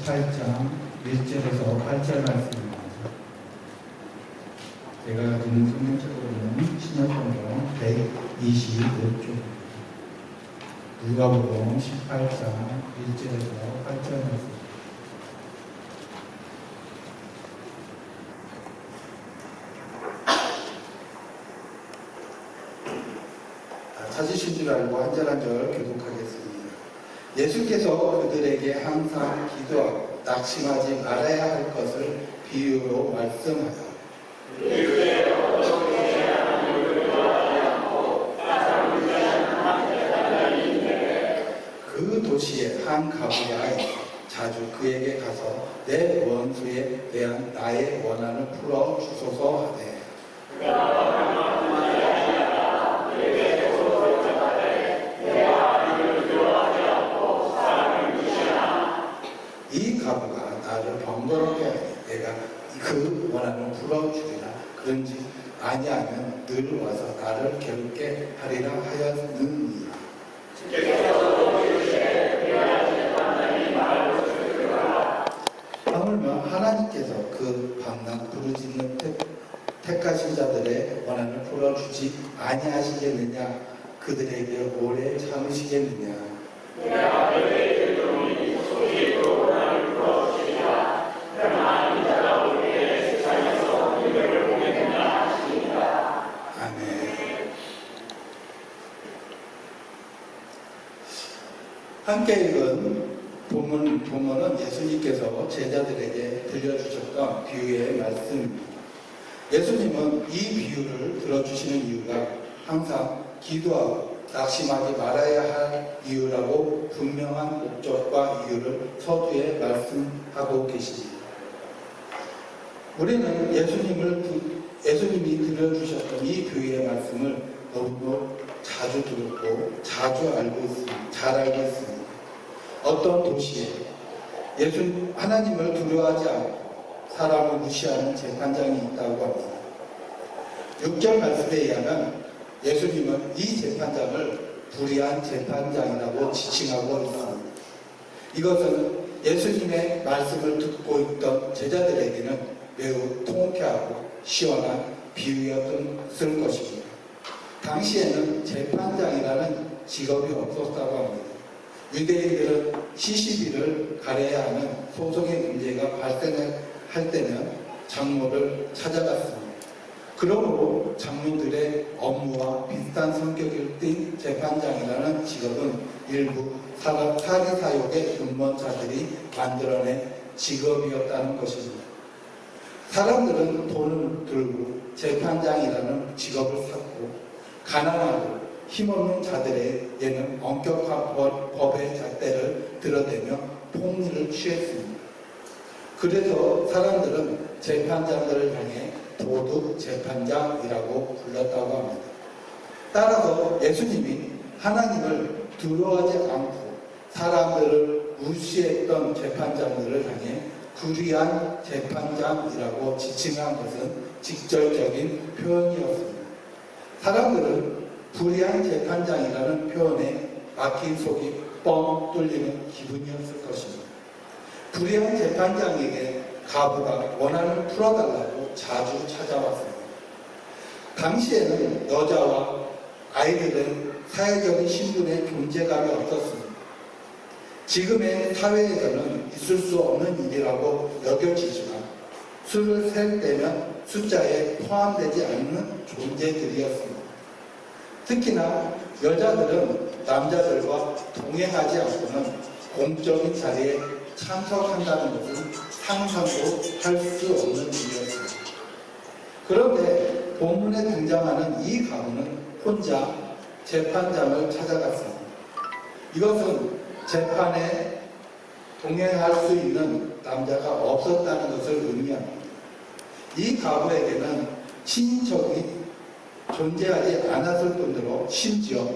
18장 1절에서 8절 말씀입니다. 제가 가지는 성경책으로는 신약성경 125쪽 누가복음 18장 1절에서 8절 말씀. 찾으신 줄 알고 한 절 한 절 교독하겠습니다. 예수께서 그들에게 항상 기도하고 낙심하지 말아야 할 것을 비유로 말씀하여 그 도시에 한 가부가 있어 자주 그에게 가서 내 원수에 대한 나의 원한을 풀어 주소서 하되 이 가부가 나를 번거롭게 하니 내가 그 원한을 풀어주리라. 그런지 아니하면 늘 와서 나를 괴롭게 하리라 하였느니라. 하물며 하나님께서 그 밤낮 부르짖는 택하신 자들의 원한을 풀어주지 아니하시겠느냐. 그들에게 오래 참으시겠느냐. 함께 읽은 본문은 예수님께서 제자들에게 들려주셨던 비유의 말씀입니다. 예수님은 이 비유를 들어주시는 이유가 항상 기도하고 낙심하지 말아야 할 이유라고 분명한 목적과 이유를 서두에 말씀하고 계십니다. 우리는 예수님이 들려주셨던 이 비유의 말씀을 너무도 자주 들었고 자주 잘 알고 있습니다. 어떤 도시에 하나님을 두려워하지 않고 사람을 무시하는 재판장이 있다고 합니다. 6절 말씀에 의하면 예수님은 이 재판장을 불의한 재판장이라고 지칭하고 있습니다. 이것은 예수님의 말씀을 듣고 있던 제자들에게는 매우 통쾌하고 시원한 비유였을 것입니다. 당시에는 재판장이라는 직업이 없었다고 합니다. 유대인들은 시시비를 가려야 하는 소송의 문제가 발생할 때는 장로를 찾아갔습니다. 그러므로 장로들의 업무와 비슷한 성격을 띤 재판장이라는 직업은 일부 사리사욕의 음모자들이 만들어낸 직업이었다는 것입니다. 사람들은 돈을 들고 재판장이라는 직업을 샀고 가난하고 힘없는 자들에게는 엄격한 법의 잣대를 들어대며 폭리를 취했습니다. 그래서 사람들은 재판장들을 향해 도둑 재판장이라고 불렀다고 합니다. 따라서 예수님이 하나님을 두려워하지 않고 사람들을 무시했던 재판장들을 향해 불의한 재판장이라고 지칭한 것은 직접적인 표현이었습니다. 사람들은 불의한 재판장이라는 표현에 막힌 속이 뻥 뚫리는 기분이었을 것입니다. 불의한 재판장에게 가부가 원한을 풀어달라고 자주 찾아왔습니다. 당시에는 여자와 아이들은 사회적인 신분의 존재감이 없었습니다. 지금의 사회에서는 있을 수 없는 일이라고 여겨지지만 수를 셀 때면 숫자에 포함되지 않는 존재들이었습니다. 특히나 여자들은 남자들과 동행하지 않고는 공적인 자리에 참석한다는 것은 상상도 할 수 없는 일이었습니다. 그런데 본문에 등장하는 이 가부는 혼자 재판장을 찾아갔습니다. 이것은 재판에 동행할 수 있는 남자가 없었다는 것을 의미합니다. 이 가부에게는 친인척이 존재하지 않았을 뿐더러 심지어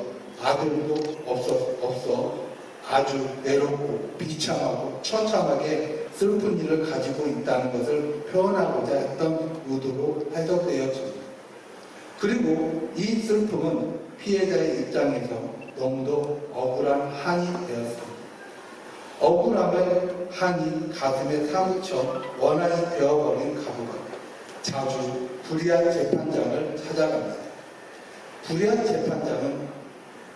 아들도 없어 아주 외롭고 비참하고 처참하게 슬픈 일을 가지고 있다는 것을 표현하고자 했던 의도로 해석되었습니다. 그리고 이 슬픔은 피해자의 입장에서 너무도 억울한 한이 되었습니다. 억울함의 한이 가슴에 사무쳐 원한이 되어버린 가부가 자주 불의한 재판장을 찾아갑니다. 불의한 재판장은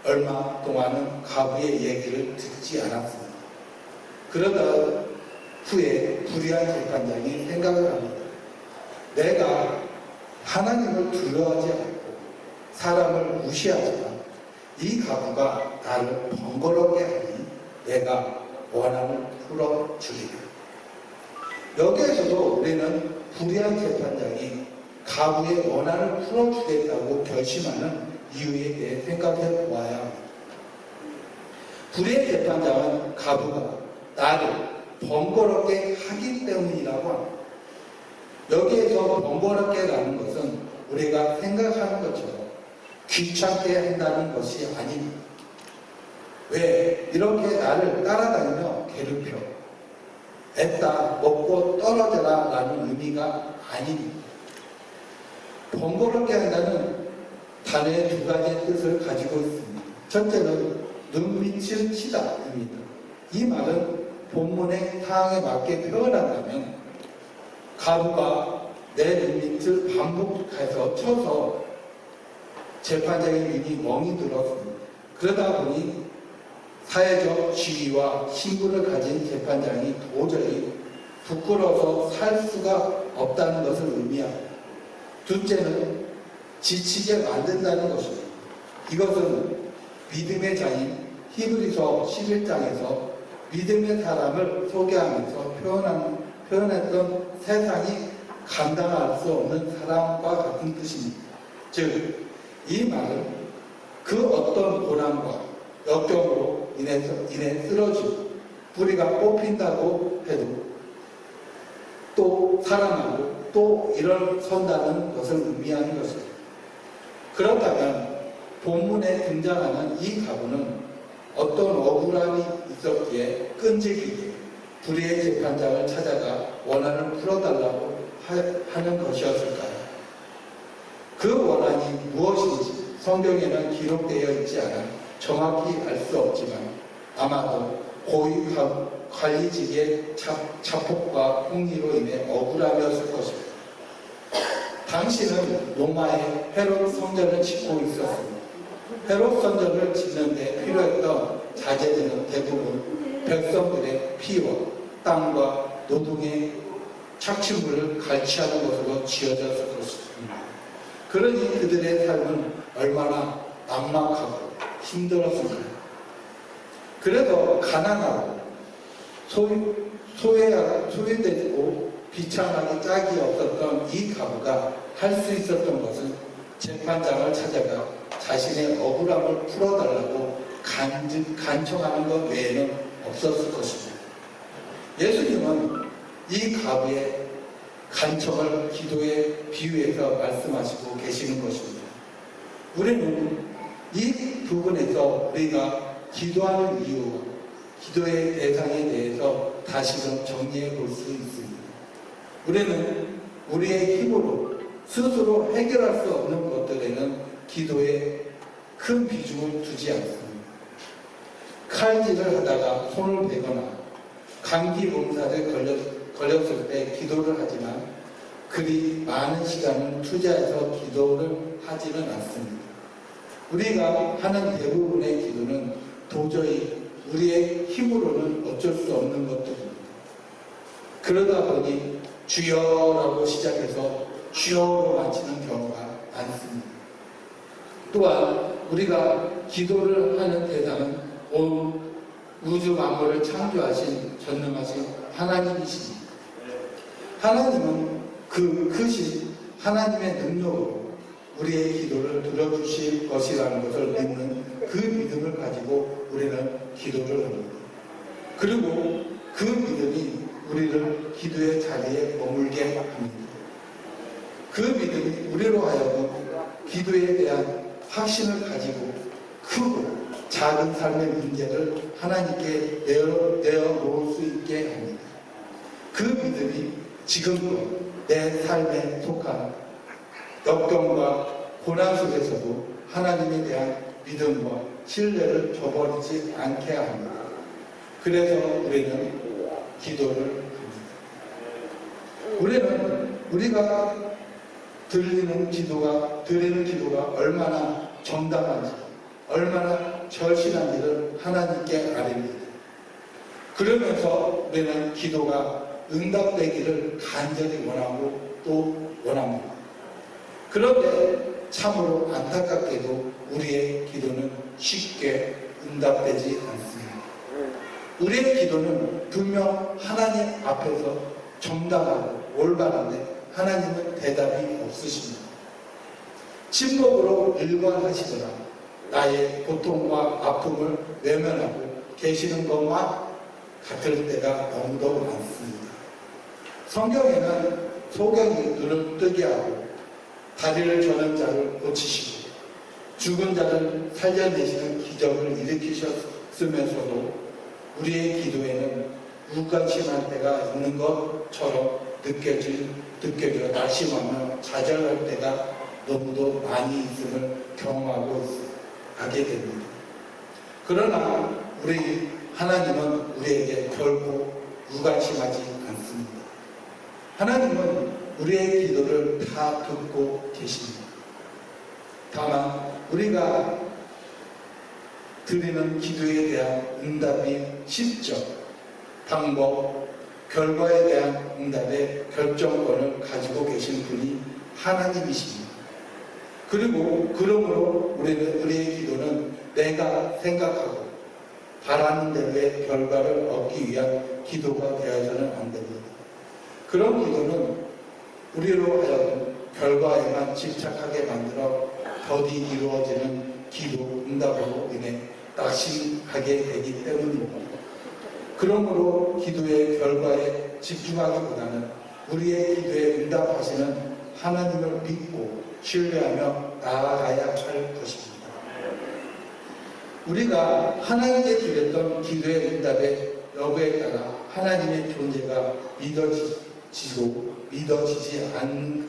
얼마 동안은 가부의 얘기를 듣지 않았습니다. 그러다 후에 불의한 재판장이 생각을 합니다. 내가 하나님을 두려워하지 않고 사람을 무시하지만 이 가부가 나를 번거롭게 하니 내가 원한을 풀어주리라. 여기에서도 우리는 불의한 재판장이 가부의 원한을 풀어주겠다고 결심하는 이유에 대해 생각해 보아야 합니다. 불의의 재판장은 가부가 나를 번거롭게 하기 때문이라고 합니다. 여기에서 번거롭게라는 것은 우리가 생각하는 것처럼 귀찮게 한다는 것이 아닙니다. 왜 이렇게 나를 따라다니며 괴롭혀 애따 먹고 떨어져라 라는 의미가 아닙니다. 번거롭게 한다는 단어의 두 가지 뜻을 가지고 있습니다. 첫째는 눈밑을 치다입니다. 이 말은 본문의 상황에 맞게 표현한다면 가부가 내 눈밑을 반복해서 쳐서 재판장의 눈이 멍이 들었습니다. 그러다 보니 사회적 지위와 신분을 가진 재판장이 도저히 부끄러워서 살 수가 없다는 것을 의미합니다. 둘째는 지치게 만든다는 것입니다. 이것은 믿음의 자인 히브리서 11장에서 믿음의 사람을 소개하면서 표현했던 세상이 감당할 수 없는 사람과 같은 뜻입니다. 즉, 이 말은 그 어떤 고난과 역경으로 인해 쓰러지고 뿌리가 뽑힌다고 해도 또 살아나고 또 일어선다는 것을 의미하는 것입니다. 그렇다면 본문에 등장하는 이 가부는 어떤 억울함이 있었기에 끈질기게 불의의 재판장을 찾아가 원한을 풀어달라고 하는 것이었을까요? 그 원한이 무엇인지 성경에는 기록되어 있지 않아 정확히 알 수 없지만 아마도 고위 관리직의 자폭과 폭리로 인해 억울함이었을 것입니다. 당시는 로마의 헤롯 성전을 짓고 있었습니다. 헤롯 성전을 짓는데 필요했던 자재들은 대부분 백성들의 피와 땀과 노동의 착취물을 갈취하는 것으로 지어졌을 것입니다. 그러니 그들의 삶은 얼마나 막막하고 힘들었을까요? 그래도 가난하고 소외되고 비참하기 짝이 없었던 이 가부가 할 수 있었던 것은 재판장을 찾아가 자신의 억울함을 풀어달라고 간청하는 것 외에는 없었을 것입니다. 예수님은 이 가부의 간청을 기도에 비유해서 말씀하시고 계시는 것입니다. 우리는 이 부분에서 우리가 기도하는 이유와 기도의 대상에 대해서 다시금 정리해 볼 수 있습니다. 우리는 우리의 힘으로 스스로 해결할 수 없는 것들에는 기도에 큰 비중을 두지 않습니다. 칼질을 하다가 손을 베거나 감기 몸살에 걸렸을 때 기도를 하지만 그리 많은 시간을 투자해서 기도를 하지는 않습니다. 우리가 하는 대부분의 기도는 도저히 우리의 힘으로는 어쩔 수 없는 것들입니다. 그러다 보니 주여라고 시작해서 주여로 마치는 경우가 많습니다. 또한 우리가 기도를 하는 대상은 온 우주 만물을 창조하신 전능하신 하나님이십니다. 하나님은 그 크신 하나님의 능력으로 우리의 기도를 들어주실 것이라는 것을 믿는 그 믿음을 가지고 우리는 기도를 합니다. 그리고 그 믿음이 우리를 기도의 자리에 머물게 합니다. 그 믿음이 우리로 하여금 기도에 대한 확신을 가지고 크고 작은 삶의 문제를 하나님께 내어놓을 수 있게 합니다. 그 믿음이 지금도 내 삶에 속한 역경과 고난 속에서도 하나님에 대한 믿음과 신뢰를 저버리지 않게 합니다. 그래서 우리는 기도를 합니다. 우리가 드리는 기도가 얼마나 정당한지, 얼마나 절실한지를 하나님께 아립니다. 그러면서 우리는 기도가 응답되기를 간절히 원하고 또 원합니다. 그런데 참으로 안타깝게도 우리의 기도는 쉽게 응답되지 않습니다. 우리의 기도는 분명 하나님 앞에서 정당하고 올바른데 하나님은 대답이 없으십니다. 침묵으로 일관하시거나 나의 고통과 아픔을 외면하고 계시는 것만 같을 때가 너무도 많습니다. 성경에는 소경이 눈을 뜨게 하고 다리를 저는 자를 고치시고 죽은 자를 살려내시는 기적을 일으키셨으면서도 우리의 기도에는 무관심할 때가 있는 것처럼 느껴져 낙심하며 좌절할 때가 너무도 많이 있음을 경험하고 하게 됩니다. 그러나 우리 하나님은 우리에게 결코 무관심하지 않습니다. 하나님은 우리의 기도를 다 듣고 계십니다. 다만 우리가 드리는 기도에 대한 응답이 시점, 방법, 결과에 대한 응답의 결정권을 가지고 계신 분이 하나님이십니다. 그러므로 우리의 기도는 내가 생각하고 바라는 대로의 결과를 얻기 위한 기도가 되어서는 안 됩니다. 그런 기도는 우리로 하여금 결과에만 집착하게 만들어 더디 이루어지는 기도 응답으로 인해 낙심하게 되기 때문입니다. 그러므로 기도의 결과에 집중하기보다는 우리의 기도에 응답하시는 하나님을 믿고 신뢰하며 나아가야 할 것입니다. 우리가 하나님께 드렸던 기도의 응답의 여부에 따라 하나님의 존재가 믿어지지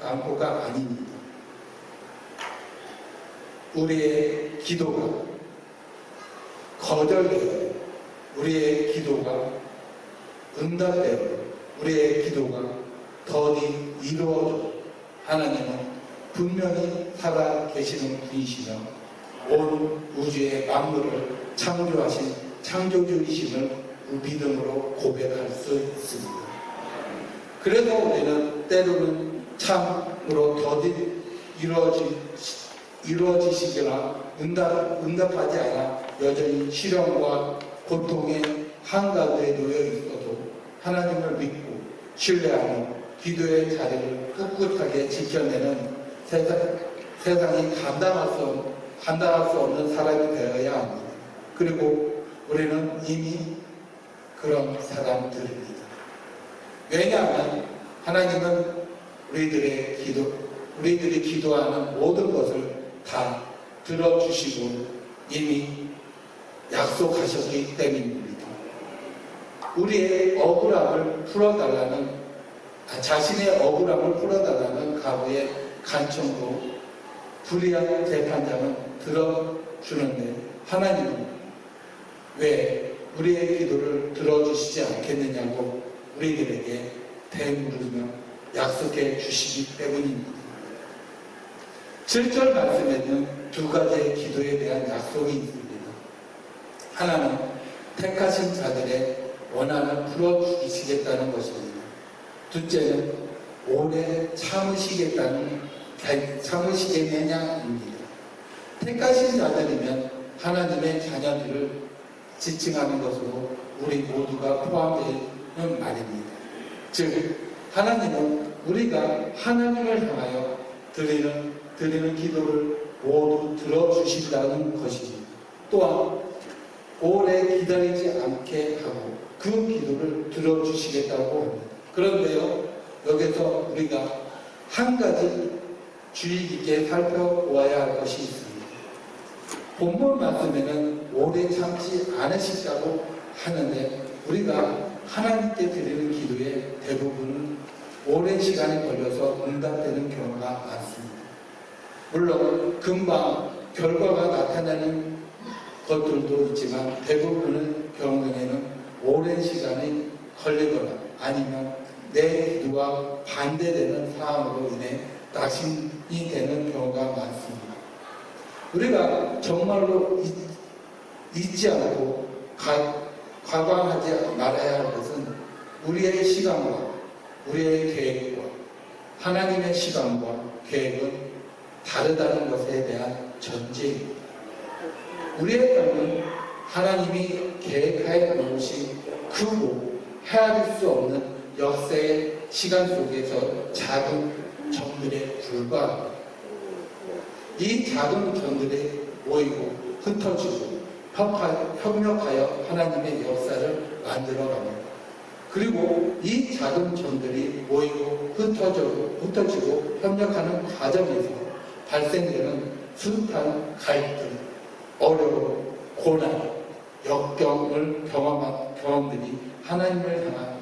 않고가 아닙니다. 우리의 기도가 거절되어 우리의 기도가 응답되어 우리의 기도가 더디 이루어져 하나님은 분명히 살아 계시는 분이시며 온 우주의 만물을 창조하신 창조주이심을 믿음으로 고백할 수 있습니다. 그래서 우리는 때로는 참으로 더디 이루어지시거나 응답하지 않아 여전히 시련과 고통의 한가운데 놓여 있어도 하나님을 믿고 신뢰하는 기도의 자리를 꿋꿋하게 지켜내는 세상이 감당할 수 없는 사람이 되어야 합니다. 그리고 우리는 이미 그런 사람들입니다. 왜냐하면 하나님은 우리들이 기도하는 모든 것을 다 들어주시고 이미 약속하셨기 때문입니다. 우리의 억울함을 풀어달라는 자신의 억울함을 풀어달라는 가부의 간청도 불의한 재판장은 들어주는데 하나님은 왜 우리의 기도를 들어주시지 않겠느냐고 우리들에게 되물으며 약속해 주시기 때문입니다. 7절 말씀에는 두 가지의 기도에 대한 약속이 있습니다. 하나는 택하신 자들의 원한을 풀어주시겠다는 것입니다. 둘째는 오래 참으시겠느냐입니다. 택하신 자들이면 하나님의 자녀들을 지칭하는 것으로 우리 모두가 포함되는 말입니다. 즉 하나님은 우리가 하나님을 향하여 드리는 기도를 모두 들어주신다는 것입니다. 또한 오래 기다리지 않게 하고 그 기도를 들어주시겠다고 합니다. 그런데요, 여기서 우리가 한 가지 주의 깊게 살펴보아야 할 것이 있습니다. 본문 말씀에는 오래 참지 않으시다고 하는데 우리가 하나님께 드리는 기도의 대부분은 오랜 시간이 걸려서 응답되는 경우가 많습니다. 물론 금방 결과가 나타나는 것들도 있지만 대부분의 경우에는 오랜 시간이 걸리거나 아니면 내 기도와 반대되는 사항으로 인해 낙심이 되는 경우가 많습니다. 우리가 정말로 잊지 않고 과감하지 말아야 할 것은 우리의 시간과 우리의 계획과 하나님의 시간과 계획은 다르다는 것에 대한 전제입니다. 우리의 삶은 하나님이 계획하여 놓으신 크고 헤아릴 수 없는 역사의 시간 속에서 작은 점들에 불과합니다. 이 작은 점들이 모이고 흩어지고 협력하여 하나님의 역사를 만들어갑니다. 그리고 이 작은 점들이 모이고 흩어지고 협력하는 과정에서 발생되는 숱한 갈등, 어려움, 고난, 역경을 경험한 경험들이 하나님을 향한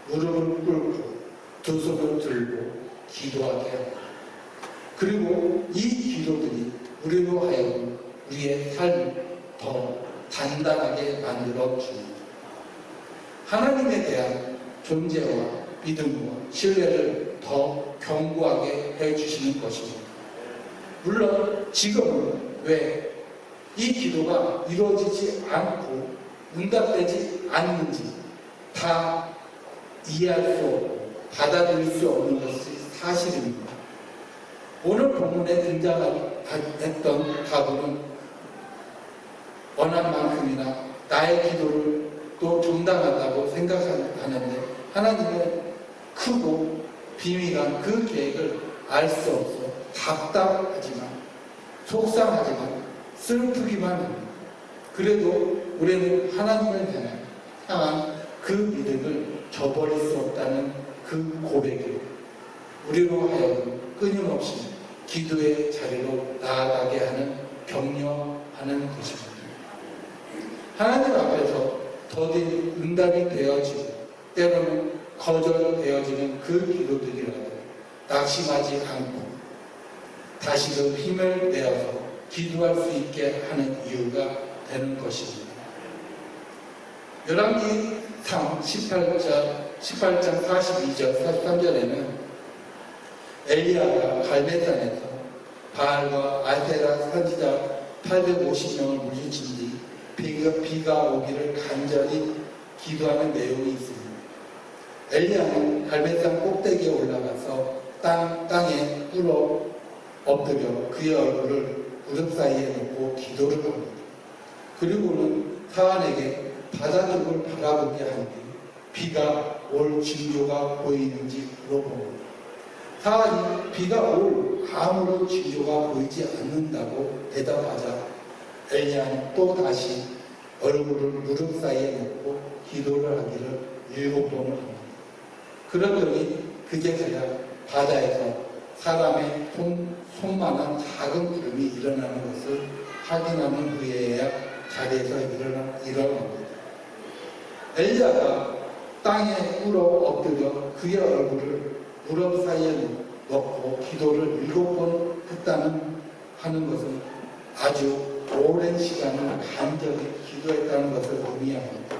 무릎을 꿇고 두 손을 들고 기도하게 합니다. 그리고 이 기도들이 우리로 하여금 우리의 삶을 더 단단하게 만들어 줍니다. 하나님에 대한 존재와 믿음과 신뢰를 더 견고하게 해주시는 것입니다. 물론 지금은 왜 이 기도가 이루어지지 않고 응답되지 않는지 다 이해할 수 없고 받아들일 수 없는 것이 사실입니다. 오늘 본문에 등장했던 가부는 원한 만큼이나 나의 기도를 또 정당하다고 생각하는데 하나님은 크고 비밀한 그 계획을 알 수 없어 답답하지만 속상하지만 슬프기만 합니다. 그래도 우리는 하나님을 향한 그 믿음을 저버릴 수 없다는 그 고백이 우리로 하여금 끊임없이 기도의 자리로 나아가게 하는 격려하는 것입니다. 하나님 앞에서 더딘 응답이 되어지고 때로는 거절되어지는 그 기도들이라도 낙심하지 않고 다시금 힘을 내어서 기도할 수 있게 하는 이유가 되는 것입니다. 열왕기상 18장 42절 43절에는 엘리야가 갈멜산에서 바알과 아세라 선지자 850명을 물리친 뒤 비가 오기를 간절히 기도하는 내용이 있습니다. 엘리야는 갈멜산 꼭대기에 올라가서 땅에 꿇어 엎드려 그의 얼굴을 무릎 사이에 놓고 기도를 합니다. 그리고는 사안에게 바다쪽을 바라보게 한 뒤 비가 올 징조가 보이는지 물어봅니다. 사안이 비가 올 아무런 징조가 보이지 않는다고 대답하자 엘리야는 또 다시 얼굴을 무릎 사이에 놓고 기도를 하기를 7번을 합니다. 그러더니 그제서야 바다에서 사람의 손만한 작은 구름이 일어나는 것을 확인하는 후에야 자리에서 일어납니다. 엘리야가 땅에 꿇어 엎드려 그의 얼굴을 무릎 사이에 넣고 기도를 7번 하는 것은 아주 오랜 시간을 간절히 기도했다는 것을 의미합니다.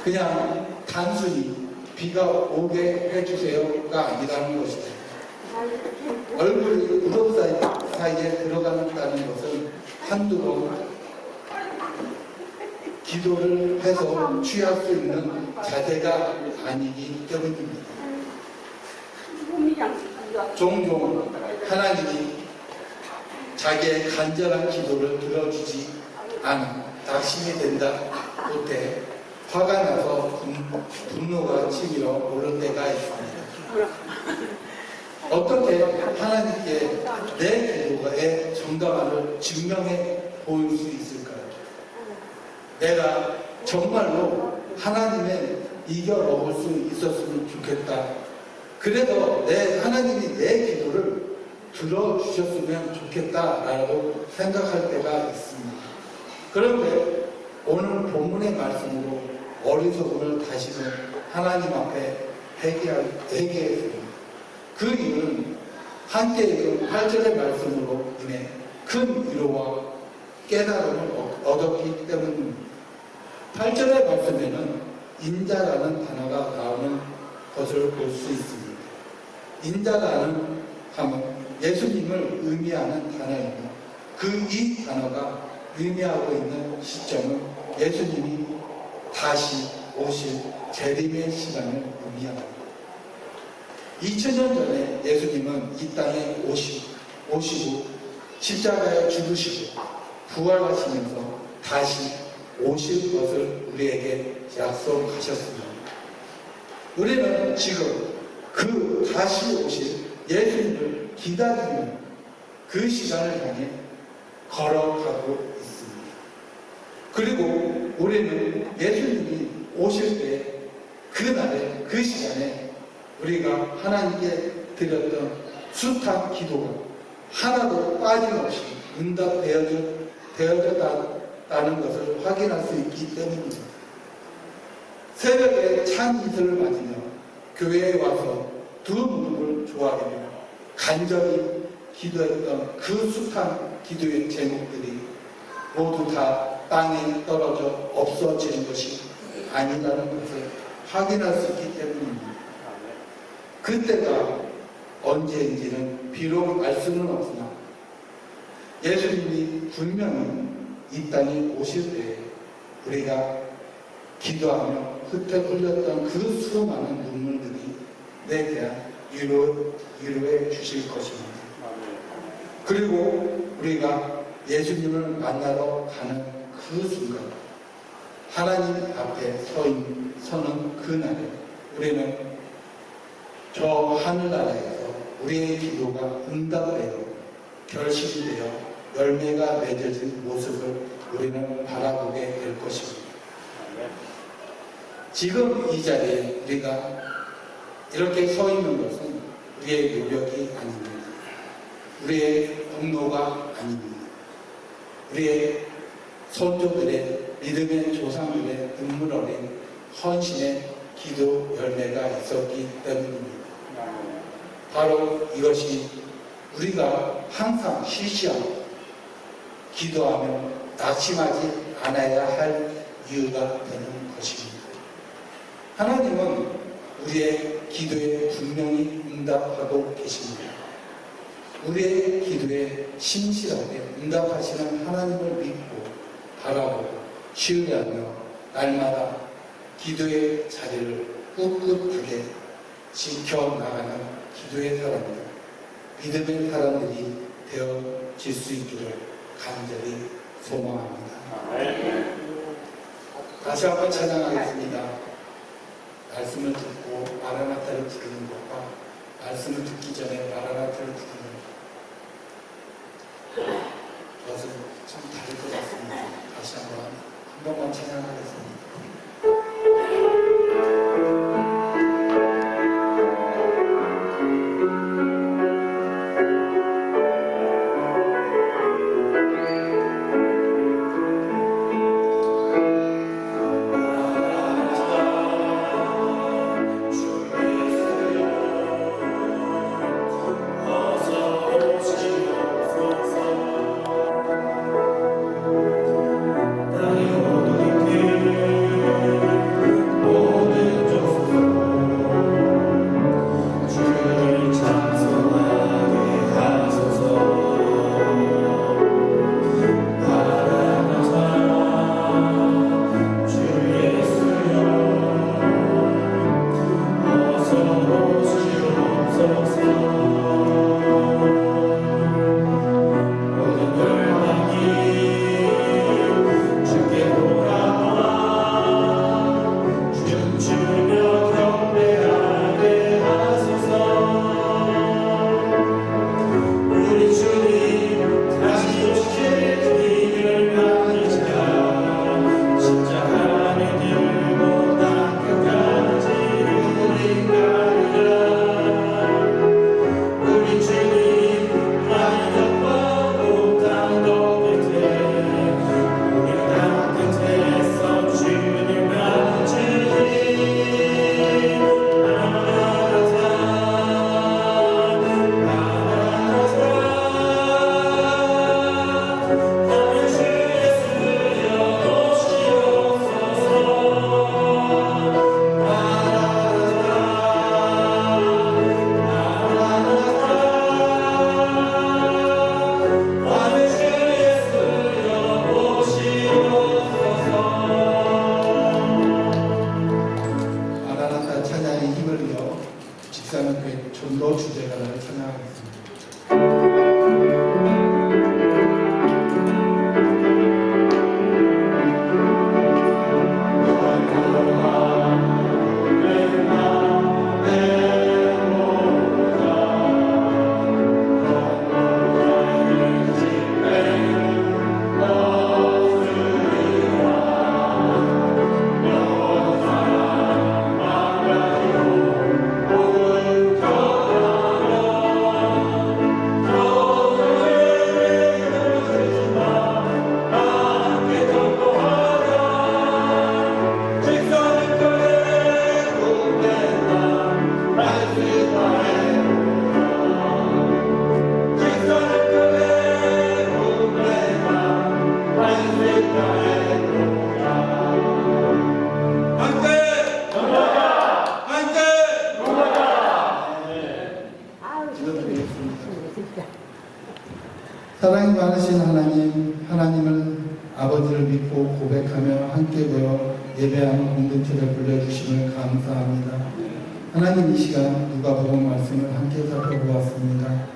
그냥 단순히 비가 오게 해주세요가 아니라는 것입니다. 얼굴이 무릎 사이에 들어간다는 것은 한두 번 기도를 해서 취할 수 있는 자세가 아니기 때문입니다. 종종 하나님이 자기의 간절한 기도를 들어주지 않아 낙심이 된다 못해 화가 나서 분노가 치밀어 오를 때가 있습니다. 어떻게 하나님께 내 기도의 정당함을 증명해 보일 수 있을까요? 내가 정말로 하나님의 이겨 먹을 수 있었으면 좋겠다. 그래도 하나님이 내 기도를 들어주셨으면 좋겠다라고 생각할 때가 있습니다. 그런데 오늘 본문의 말씀으로 어리석음을 다시금 하나님 앞에 회개했습니다. 그 이유는 함께 읽은 8절의 말씀으로 인해 큰 위로와 깨달음을 얻었기 때문입니다. 8절의 말씀에는 인자라는 단어가 나오는 것을 볼 수 있습니다. 인자라는 하면 예수님을 의미하는 단어이며 그 이 단어가 의미하고 있는 시점은 예수님이 다시 오실 재림의 시간을 의미합니다. 2000년 전에 예수님은 이 땅에 오시고 십자가에 죽으시고 부활하시면서 다시 오실 것을 우리에게 약속하셨습니다. 우리는 지금 그 다시 오실 예수님을 기다리는 그 시간을 향해 걸어가고 있습니다. 그리고 우리는 예수님이 오실 때 그날에 그 시간에 우리가 하나님께 드렸던 숱한 기도가 하나도 빠짐없이 응답되어졌다는 것을 확인할 수 있기 때문입니다. 새벽에 찬 이슬을 맞으며 교회에 와서 두 무릎을 조아리며 간절히 기도했던 그 숱한 기도의 제목들이 모두 다 땅에 떨어져 없어지는 것이 아니라는 것을 확인할 수 있기 때문입니다. 그때가 언제인지는 비록 알 수는 없으나 예수님이 분명히 이 땅에 오실 때 우리가 기도하며 흩어 흘렸던 그 수많은 눈물들이 내 대한 위로해 주실 것입니다. 그리고 우리가 예수님을 만나러 가는 그 순간 하나님 앞에 서는 그날에 우리는 저 하늘나라에서 우리의 기도가 응답되어 결실되어 열매가 맺어진 모습을 우리는 바라보게 될 것입니다. 지금 이 자리에 우리가 이렇게 서 있는 것은 우리의 노력이 아닙니다. 우리의 공로가 아닙니다. 우리의 선조들의 믿음의 조상들의 눈물 어린 헌신의 기도 열매가 있었기 때문입니다. 바로 이것이 우리가 항상 쉬쉬하고 기도하며 낙심하지 않아야 할 이유가 되는 것입니다. 하나님은 우리의 기도에 분명히 응답하고 계십니다. 우리의 기도에 신실하게 응답하시는 하나님을 믿고 바라보고 신뢰하며 날마다 기도의 자리를 꿋꿋하게 지켜나가는 기도의 사람들, 믿음의 사람들이 되어질 수 있기를 간절히 소망합니다. 다시 한번 찬양하겠습니다. 말씀을 듣고 마라나타를 부르는 것과 말씀을 듣기 전에 마라나타를 부르는 것은 참 다를 것 같습니다. 다시 한 번만 찬양하겠습니다. 우리가 찬양의 힘을 이어 직사명교회 전도 주제가를 찬양하겠습니다. 사랑이 많으신 하나님, 하나님을 아버지를 믿고 고백하며 함께 되어 예배하는 공동체를 불러주심을 감사합니다. 하나님, 이 시간 누가복음 말씀을 함께 살펴보았습니다.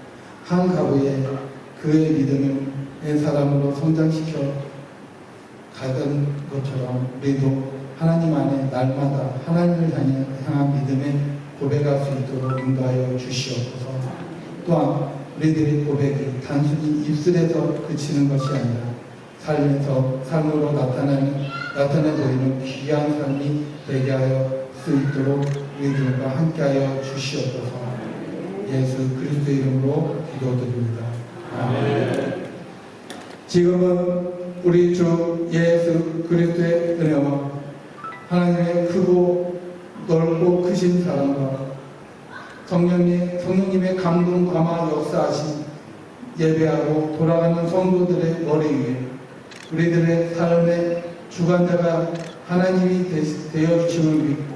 한 가부에 그의 믿음을 옛 사람으로 성장시켜 가던 것처럼 우리도 하나님 안에 날마다 하나님을 향한 믿음에 고백할 수 있도록 인도하여 주시옵소서. 또한 우리들의 고백이 단순히 입술에서 그치는 것이 아니라 삶으로 나타내 보이는 귀한 삶이 되게 하여 수 있도록 우리들과 함께하여 주시옵소서. 예수 그리스도의 이름으로 기도드립니다. 아멘. 지금은 우리 주 예수 그리스도의 은혜와 하나님의 크고 넓고 크신 사랑과 성령님의 감동 감화 역사하신 예배하고 돌아가는 성도들의 머리 위에 우리들의 삶의 주관자가 하나님이 되어주심을 믿고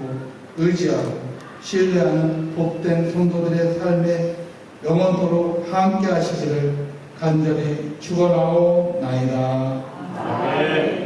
의지하고 신뢰하는 복된 성도들의 삶에 영원토록 함께 하시기를 간절히 축원하오나이다. 아멘.